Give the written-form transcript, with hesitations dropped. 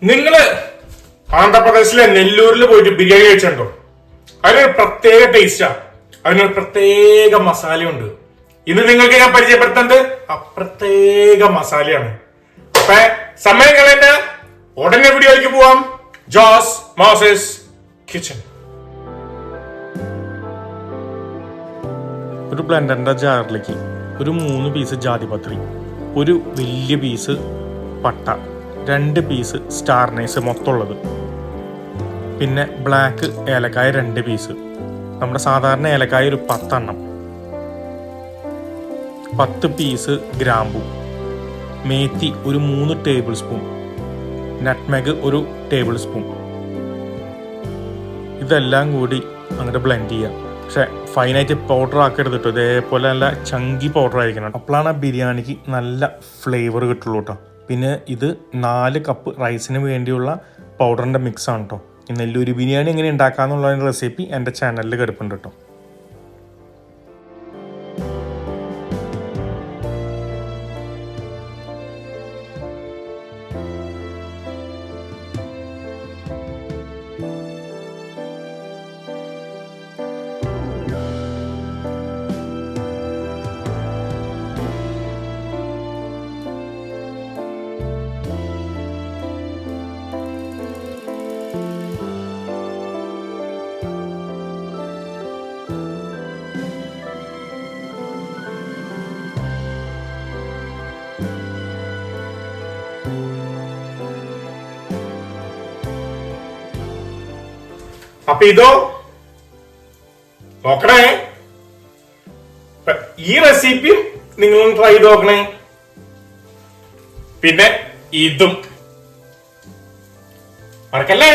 നിങ്ങള് ആന്ധ്രാപ്രദേശിലെ നെല്ലൂരിൽ പോയിട്ട് ബിരിയാണി കഴിച്ചിട്ടുണ്ടോ? അതിനൊരു പ്രത്യേക ടേസ്റ്റാ, അതിനൊരു പ്രത്യേക മസാലയുണ്ട്. ഇന്ന് നിങ്ങൾക്ക് ഞാൻ പരിചയപ്പെടുത്തുന്നത് ആ പ്രത്യേക മസാലയാണ്. അപ്പൊ സമയം കളയണ്ട, ഉടനെ വീഡിയോയിലേക്ക് പോവാം. ജോസ് മോസസ് കിച്ചൺ. ഒരു ബ്ലെൻഡറിന്റെ ജാറിലേക്ക് ഒരു 3 പീസ് ജാതിപത്രി, ഒരു വലിയ പീസ് പട്ട, 2 പീസ് സ്റ്റാർ നൈസ് മൊത്തമുള്ളത്, പിന്നെ ബ്ലാക്ക് ഏലക്കായ 2 പീസ്, നമ്മുടെ സാധാരണ ഏലക്കായ ഒരു 10 എണ്ണം, 10 പീസ് ഗ്രാമ്പു, മേത്തി ഒരു 3 ടേബിൾ സ്പൂൺ, നട്ട്മെഗ് ഒരു ടേബിൾ സ്പൂൺ. ഇതെല്ലാം കൂടി അങ്ങോട്ട് ബ്ലെൻഡ് ചെയ്യാം. പക്ഷെ ഫൈനായിട്ട് പൗഡർ ആക്കരുത് കേട്ടോ, ഇതേപോലെ നല്ല ചങ്കി പൗഡർ ആയിരിക്കണം. അപ്പോഴാണ് ആ ബിരിയാണിക്ക് നല്ല ഫ്ലേവർ കിട്ടുള്ളൂ കേട്ടോ. പിന്നെ ഇത് 4 കപ്പ് റൈസിന് വേണ്ടിയുള്ള പൗഡറിൻ്റെ മിക്സാണ് കേട്ടോ. ഈ നെല്ലൂരി ബിരിയാണി എങ്ങനെ ഉണ്ടാക്കാമെന്നുള്ളതിൻ്റെ റെസിപ്പി എൻ്റെ ചാനലിൽ കിടപ്പുണ്ട് കേട്ടോ. അപ്പൊ ഇതോ നോക്കണേ, ഈ റെസിപ്പിയും നിങ്ങളൊന്ന് ട്രൈ ചെയ്ത് നോക്കണേ. പിന്നെ ഇതും മറക്കല്ലേ.